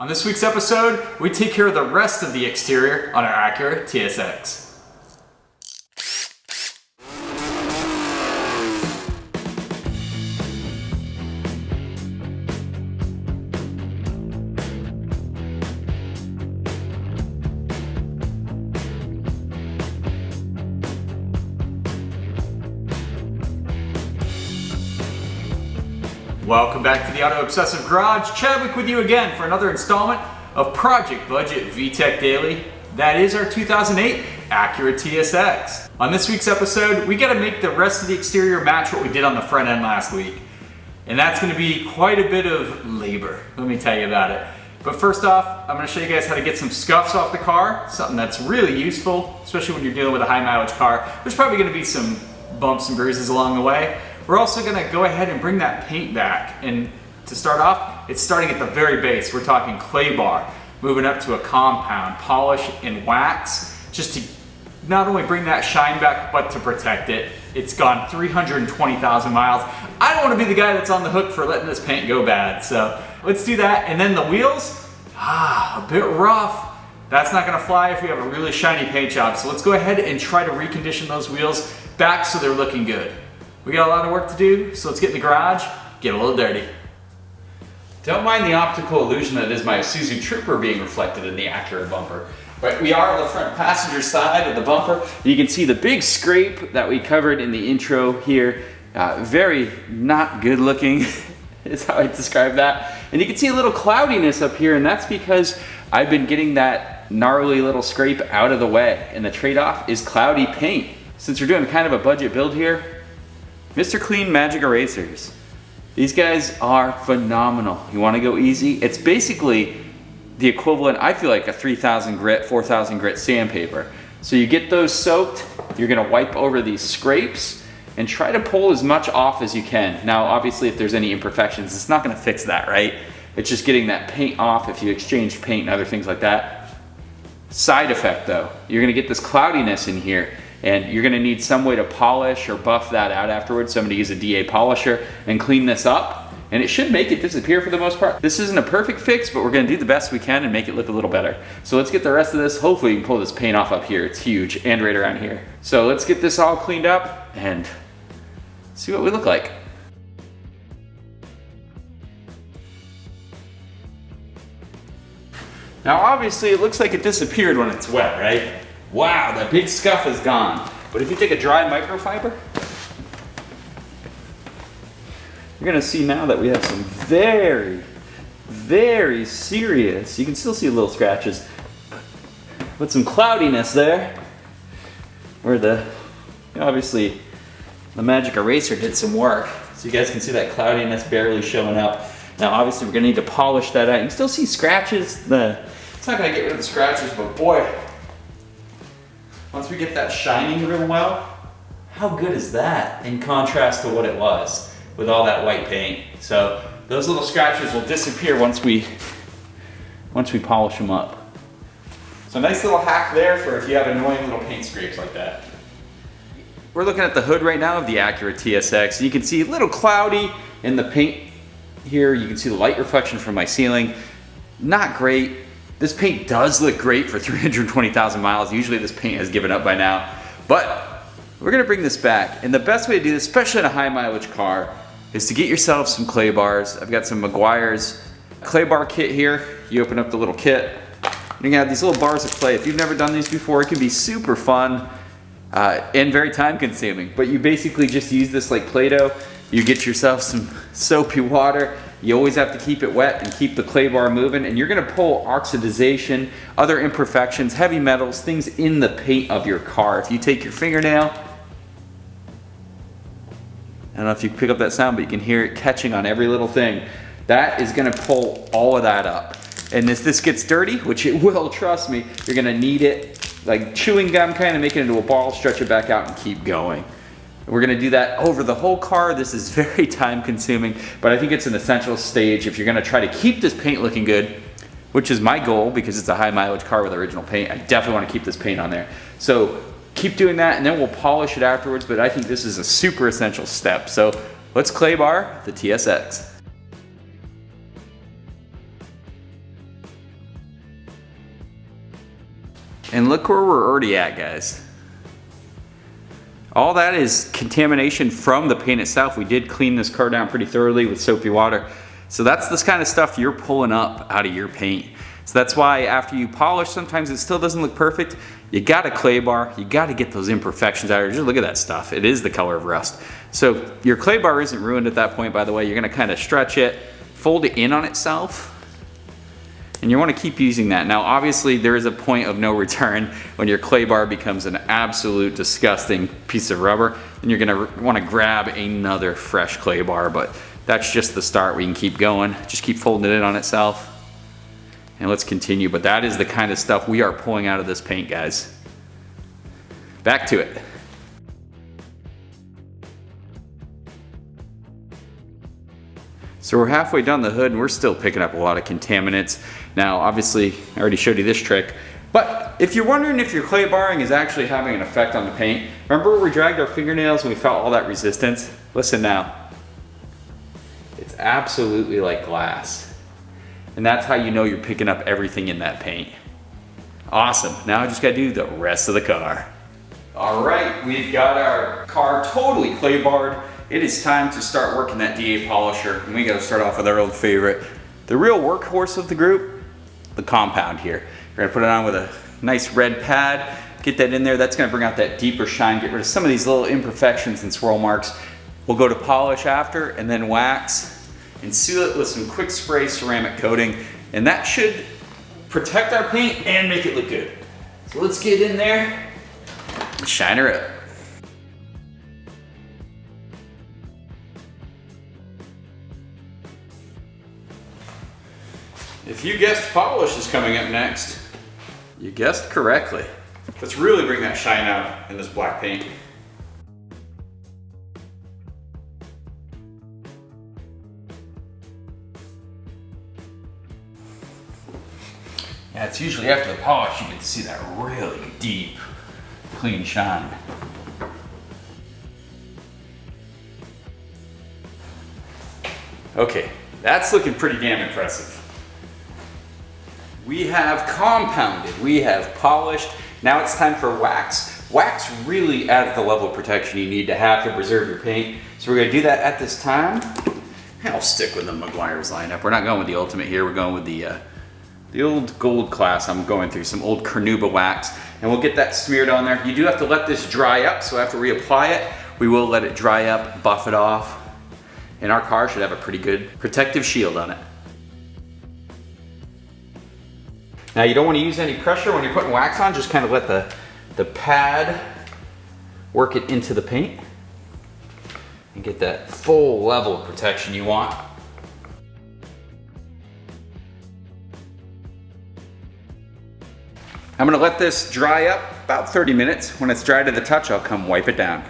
On this week's episode, we take care of the rest of the exterior on our Acura TSX. Welcome back to the Auto Obsessive Garage. Chadwick with you again for another installment of Project Budget VTech Daily. That is our 2008 Acura TSX. On this week's episode, we got to make the rest of the exterior match what we did on the front end last week. And that's going to be quite a bit of labor, let me tell you about it. But first off, I'm going to show you guys how to get some scuffs off the car, something that's really useful, especially when you're dealing with a high mileage car. There's probably going to be some bumps and bruises along the way. We're also gonna go ahead and bring that paint back. And to start off, it's starting at the very base. We're talking clay bar, moving up to a compound, polish and wax, just to not only bring that shine back, but to protect it. It's gone 320,000 miles. I don't wanna be the guy that's on the hook for letting this paint go bad. So let's do that. And then the wheels, a bit rough. That's not gonna fly if we have a really shiny paint job. So let's go ahead and try to recondition those wheels back so they're looking good. We got a lot of work to do, so let's get in the garage, get a little dirty. Don't mind the optical illusion that is my Isuzu Trooper being reflected in the Acura bumper. But we are on the front passenger side of the bumper. You can see the big scrape that we covered in the intro here. Very not good looking is how I describe that. And you can see a little cloudiness up here, and that's because I've been getting that gnarly little scrape out of the way. And the trade-off is cloudy paint. Since we're doing kind of a budget build here, Mr. Clean Magic Erasers. These guys are phenomenal. You want to go easy? It's basically the equivalent, I feel like, a 3000 grit, 4000 grit sandpaper. So you get those soaked, you're gonna wipe over these scrapes and try to pull as much off as you can. Now, obviously, if there's any imperfections, it's not gonna fix that, right? It's just getting that paint off if you exchange paint and other things like that. Side effect though, you're gonna get this cloudiness in here, and you're gonna need some way to polish or buff that out afterwards. So I'm gonna use a DA polisher and clean this up, and it should make it disappear for the most part. This isn't a perfect fix, but we're gonna do the best we can and make it look a little better. So let's get the rest of this. Hopefully we can pull this paint off up here. It's huge, and right around here. So let's get this all cleaned up and see what we look like. Now obviously it looks like it disappeared when it's wet, right? Wow, that big scuff is gone. But if you take a dry microfiber, you're gonna see now that we have some very, very serious, you can still see little scratches, but some cloudiness there, where obviously the magic eraser did some work. So you guys can see that cloudiness barely showing up. Now obviously we're gonna need to polish that out. You can still see scratches. It's not gonna get rid of the scratches, but boy, once we get that shining real well, how good is that in contrast to what it was with all that white paint? So those little scratches will disappear once we polish them up. So nice little hack there for if you have annoying little paint scrapes like that. We're looking at the hood right now of the Acura TSX. You can see a little cloudy in the paint here. You can see the light reflection from my ceiling. Not great. This paint does look great for 320,000 miles. Usually this paint has given up by now, but we're gonna bring this back. And the best way to do this, especially in a high mileage car, is to get yourself some clay bars. I've got some Meguiar's clay bar kit here. You open up the little kit, and you can have these little bars of clay. If you've never done these before, it can be super fun and very time consuming. But you basically just use this like Play-Doh. You get yourself some soapy water. You always have to keep it wet and keep the clay bar moving, and you're gonna pull oxidization, other imperfections, heavy metals, things in the paint of your car. If you take your fingernail, I don't know if you pick up that sound, but you can hear it catching on every little thing. That is gonna pull all of that up. And if this gets dirty, which it will, trust me, you're gonna need it like chewing gum kind of, make it into a ball, stretch it back out and keep going. We're gonna do that over the whole car. This is very time consuming, but I think it's an essential stage if you're gonna try to keep this paint looking good, which is my goal because it's a high mileage car with original paint. I definitely wanna keep this paint on there. So keep doing that and then we'll polish it afterwards, but I think this is a super essential step. So let's clay bar the TSX. And look where we're already at, guys. All that is contamination from the paint itself. We did clean this car down pretty thoroughly with soapy water. So that's this kind of stuff you're pulling up out of your paint. So that's why after you polish, sometimes it still doesn't look perfect. You got a clay bar, you got to get those imperfections out of it. Just look at that stuff. It is the color of rust. So your clay bar isn't ruined at that point, by the way. You're gonna kind of stretch it, fold it in on itself, and you want to keep using that. Now, obviously, there is a point of no return when your clay bar becomes an absolute disgusting piece of rubber, and you're gonna want to grab another fresh clay bar, but that's just the start. We can keep going. Just keep folding it in on itself, and let's continue. But that is the kind of stuff we are pulling out of this paint, guys. Back to it. So we're halfway down the hood and we're still picking up a lot of contaminants. Now, obviously, I already showed you this trick, but if you're wondering if your clay barring is actually having an effect on the paint, remember where we dragged our fingernails and we felt all that resistance? Listen now. It's absolutely like glass. And that's how you know you're picking up everything in that paint. Awesome. Now I just gotta do the rest of the car. All right, we've got our car totally clay barred. It is time to start working that DA polisher, and we gotta start off with our old favorite. The real workhorse of the group, the compound here. We're gonna put it on with a nice red pad, get that in there. That's gonna bring out that deeper shine, get rid of some of these little imperfections and swirl marks. We'll go to polish after, and then wax, and seal it with some quick spray ceramic coating, and that should protect our paint and make it look good. So let's get in there and shine her up. If you guessed polish is coming up next, you guessed correctly. Let's really bring that shine out in this black paint. Yeah, it's usually after the polish you get to see that really deep, clean shine. Okay, that's looking pretty damn impressive. We have compounded, we have polished. Now it's time for wax. Wax really adds the level of protection you need to have to preserve your paint. So we're gonna do that at this time. I'll stick with the Meguiar's lineup. We're not going with the Ultimate here, we're going with the old gold class. I'm going through some old Carnauba wax, and we'll get that smeared on there. You do have to let this dry up, so after we apply it, we will let it dry up, buff it off, and our car should have a pretty good protective shield on it. Now you don't want to use any pressure when you're putting wax on, just kind of let the pad work it into the paint and get that full level of protection you want. I'm gonna let this dry up about 30 minutes. When it's dry to the touch, I'll come wipe it down.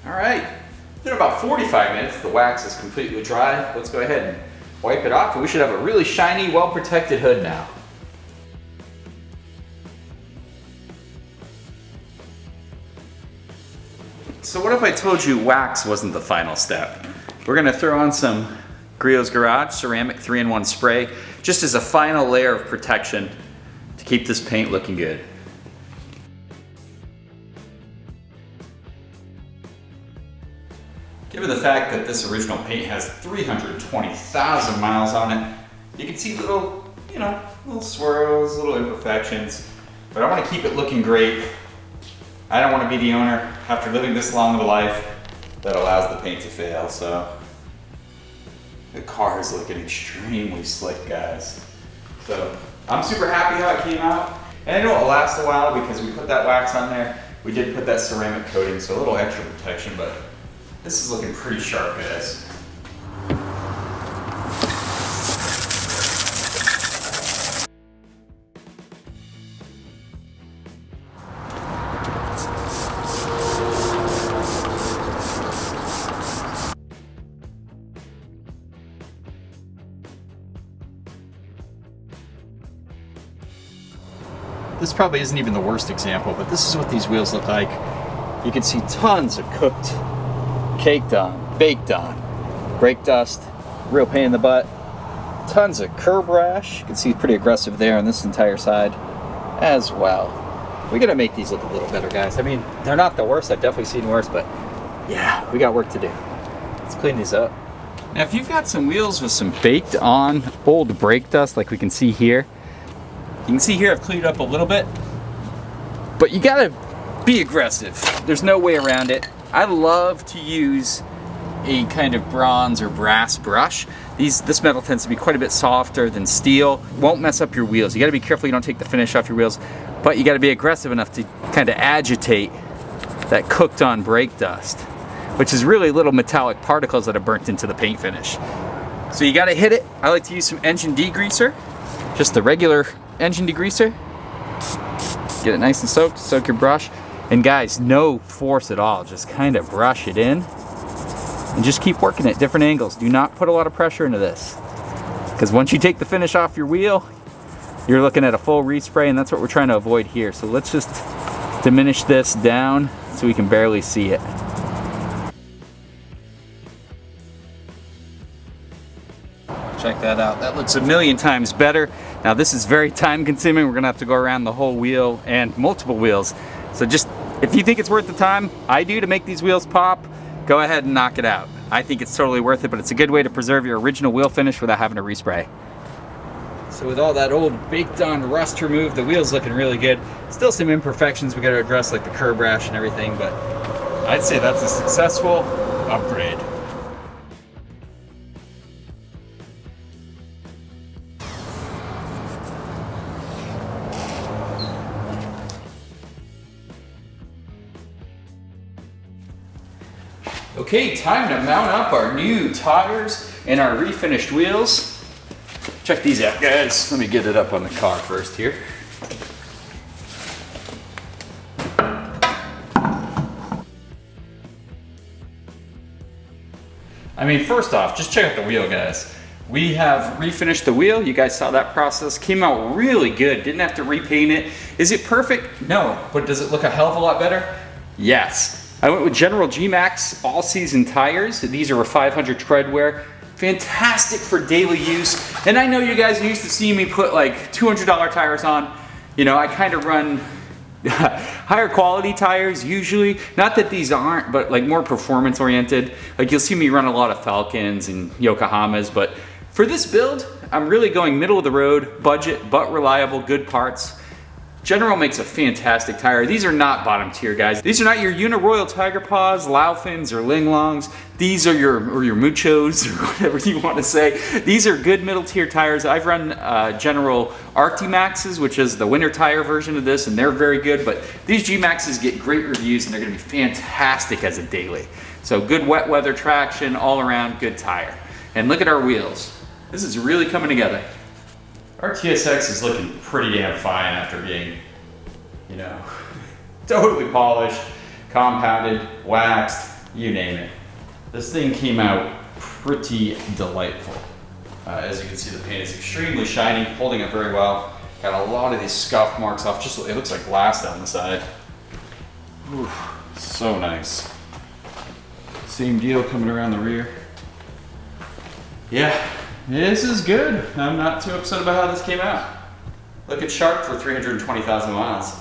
All right, in about 45 minutes, the wax is completely dry. Let's go ahead and wipe it off, and we should have a really shiny, well-protected hood now. So what if I told you wax wasn't the final step? We're gonna throw on some Griot's Garage ceramic 3-in-1 spray, just as a final layer of protection to keep this paint looking good. Given the fact that this original paint has 320,000 miles on it, you can see little, little swirls, little imperfections, but I want to keep it looking great. I don't want to be the owner after living this long of a life that allows the paint to fail, so the car is looking extremely slick, guys. So I'm super happy how it came out, and I know it'll last a while because we put that wax on there. We did put that ceramic coating, so a little extra protection, but this is looking pretty sharp, guys. This probably isn't even the worst example, but this is what these wheels look like. You can see tons of cooked, caked on, baked on, brake dust, real pain in the butt, tons of curb rash. You can see pretty aggressive there on this entire side as well. We gotta make these look a little better, guys. I mean, they're not the worst. I've definitely seen worse, but yeah, we got work to do. Let's clean these up. Now, if you've got some wheels with some baked on old brake dust, like we can see here, you can see here I've cleaned up a little bit, but you gotta be aggressive. There's no way around it. I love to use a kind of bronze or brass brush. This metal tends to be quite a bit softer than steel. Won't mess up your wheels. You gotta be careful you don't take the finish off your wheels, but you gotta be aggressive enough to kind of agitate that cooked on brake dust, which is really little metallic particles that are burnt into the paint finish. So you gotta hit it. I like to use some engine degreaser, just the regular engine degreaser. Get it nice and soaked, soak your brush. And guys, no force at all, just kind of brush it in and just keep working at different angles. Do not put a lot of pressure into this, because once you take the finish off your wheel, you're looking at a full respray, and that's what we're trying to avoid here. So let's just diminish this down so we can barely see it. Check that out. That looks a million times better. Now this is very time consuming. We're gonna have to go around the whole wheel and multiple wheels. So just, if you think it's worth the time, I do, to make these wheels pop, go ahead and knock it out. I think it's totally worth it, but it's a good way to preserve your original wheel finish without having to respray. So with all that old baked on rust removed, the wheel's looking really good. Still some imperfections we gotta address, like the curb rash and everything, but I'd say that's a successful upgrade. Okay, time to mount up our new tires and our refinished wheels. Check these out, guys. Let me get it up on the car first here. I mean, first off, just check out the wheel, guys. We have refinished the wheel. You guys saw that process. Came out really good. Didn't have to repaint it. Is it perfect? No. But does it look a hell of a lot better? Yes. I went with General G-Max all-season tires. These are a 500 tread wear. Fantastic for daily use. And I know you guys are used to seeing me put like $200 tires on. You know, I kind of run higher quality tires usually. Not that these aren't, but like more performance oriented. Like you'll see me run a lot of Falcons and Yokohamas, but for this build, I'm really going middle of the road, budget, but reliable, good parts. General makes a fantastic tire. These are not bottom tier, guys. These are not your Uniroyal Tiger Paws, Laufins, or Linglongs. These are your Muchos, or whatever you want to say. These are good middle tier tires. I've run General Arctimaxes, which is the winter tire version of this, and they're very good, but these G-Maxes get great reviews, and they're gonna be fantastic as a daily. So good wet weather traction, all around good tire. And look at our wheels. This is really coming together. Our TSX is looking pretty damn fine after being, you know, totally polished, compounded, waxed, you name it. This thing came out pretty delightful. As you can see, the paint is extremely shiny, holding up very well. Got a lot of these scuff marks off, just it looks like glass down the side. Ooh, so nice. Same deal coming around the rear. Yeah. This is good. I'm not too upset about how this came out. Looking sharp for 320,000 miles.